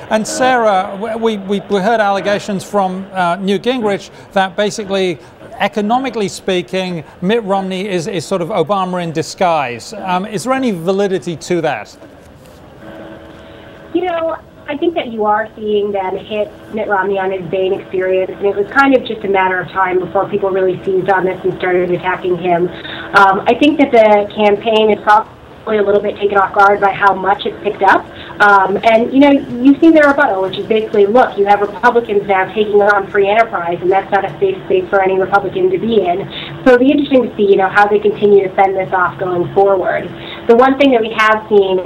And Sarah, we heard allegations from Newt Gingrich that basically, economically speaking, Mitt Romney is sort of Obama in disguise. Is there any validity to that? You know, I think that you are seeing them hit Mitt Romney on his Bain experience, and it was kind of just a matter of time before people really seized on this and started attacking him. I think that the campaign is probably a little bit taken off guard by how much it's picked up. And, you know, you've seen their rebuttal, which is basically, look, you have Republicans now taking on free enterprise, and that's not a safe space for any Republican to be in. So it'll be interesting to see, you know, how they continue to fend this off going forward. The one thing that we have seen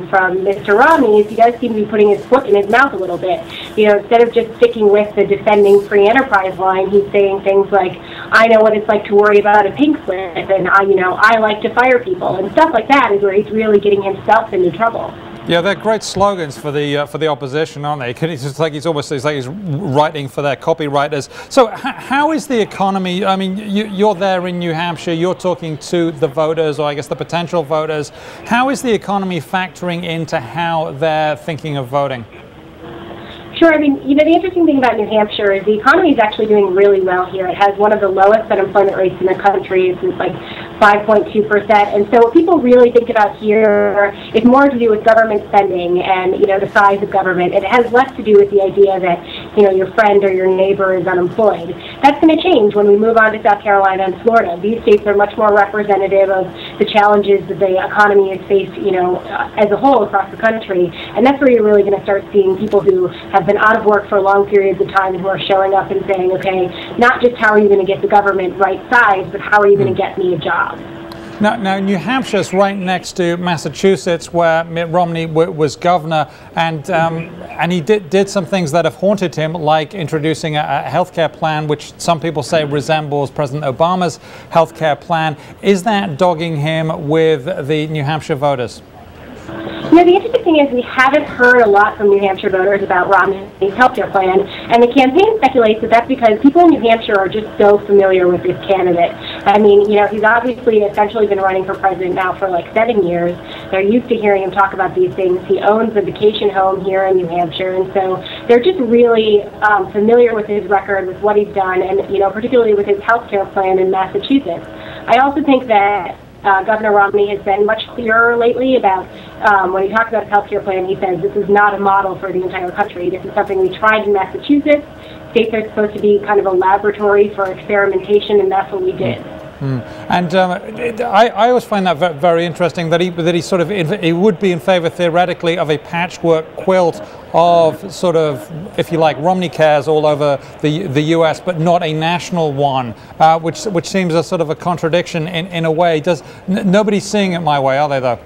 from Mr. Romney is he does seem to be putting his foot in his mouth a little bit. You know, instead of just sticking with the defending free enterprise line, he's saying things like, I know what it's like to worry about a pink slip, and I like to fire people, and stuff like that is where he's really getting himself into trouble. Yeah, they're great slogans for the opposition, aren't they? It's like he's writing for their copywriters. So how is the economy? I mean, you're there in New Hampshire. You're talking to the voters, or I guess the potential voters. How is the economy factoring into how they're thinking of voting? Sure. I mean, you know, the interesting thing about New Hampshire is the economy is actually doing really well here. It has one of the lowest unemployment rates in the country. It's like 5.2%. And so what people really think about here is more to do with government spending and, you know, the size of government. It has less to do with the idea that, you know, your friend or your neighbor is unemployed. That's going to change when we move on to South Carolina and Florida. These states are much more representative of the challenges that the economy has faced, you know, as a whole across the country. And that's where you're really going to start seeing people who have been out of work for long periods of time and who are showing up and saying, okay, not just how are you going to get the government right size, but how are you going to get me a job? Now, New Hampshire's right next to Massachusetts, where Mitt Romney was governor, and he did some things that have haunted him, like introducing a health care plan, which some people say resembles President Obama's health care plan. Is that dogging him with the New Hampshire voters? You know, the interesting thing is we haven't heard a lot from New Hampshire voters about Romney's health care plan, and the campaign speculates that that's because people in New Hampshire are just so familiar with this candidate. I mean, you know, he's obviously essentially been running for president now for like 7 years. They're used to hearing him talk about these things. He owns a vacation home here in New Hampshire, and so they're just really familiar with his record, with what he's done, and, you know, particularly with his health care plan in Massachusetts. I also think that Governor Romney has been much clearer lately about when he talks about his health care plan. He says this is not a model for the entire country. This is something we tried in Massachusetts. States are supposed to be kind of a laboratory for experimentation, and that's what we did. And I always find that very interesting that he sort of he would be in favor theoretically of a patchwork quilt of sort of, if you like, Romney cares all over the U.S., but not a national one, which seems a sort of a contradiction in a way. Nobody's seeing it my way, are they, though?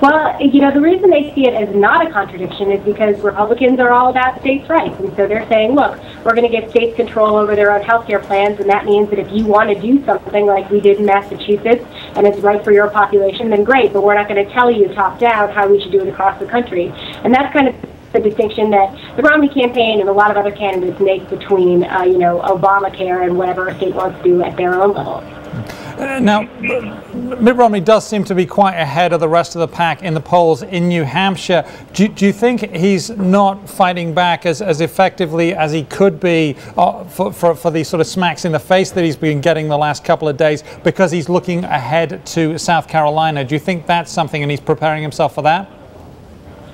Well, you know, the reason they see it as not a contradiction is because Republicans are all about states' rights. And so they're saying, look, we're going to give states control over their own health care plans, and that means that if you want to do something like we did in Massachusetts and it's right for your population, then great, but we're not going to tell you top down how we should do it across the country. And that's kind of the distinction that the Romney campaign and a lot of other candidates make between, you know, Obamacare and whatever a state wants to do at their own level. Now, Mitt Romney does seem to be quite ahead of the rest of the pack in the polls in New Hampshire. Do you think he's not fighting back as effectively as he could be for these sort of smacks in the face that he's been getting the last couple of days because he's looking ahead to South Carolina? Do you think that's something and he's preparing himself for that?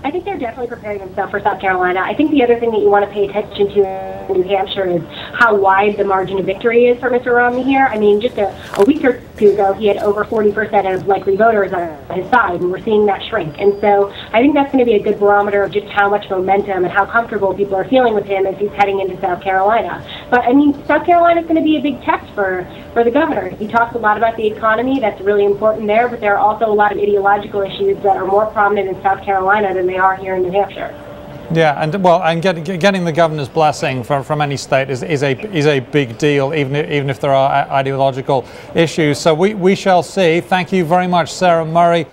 I think they're definitely preparing themselves for South Carolina. I think the other thing that you want to pay attention to in New Hampshire is how wide the margin of victory is for Mr. Romney here. I mean, just a week or two ago, he had over 40% of likely voters on his side, and we're seeing that shrink. And so I think that's going to be a good barometer of just how much momentum and how comfortable people are feeling with him as he's heading into South Carolina. But, I mean, South Carolina is going to be a big test for the governor. He talks a lot about the economy. That's really important there, but there are also a lot of ideological issues that are more prominent in South Carolina than they are here in New Hampshire. Yeah, and getting the governor's blessing from any state is a big deal, even if there are ideological issues. So we shall see. Thank you very much, Sarah Murray.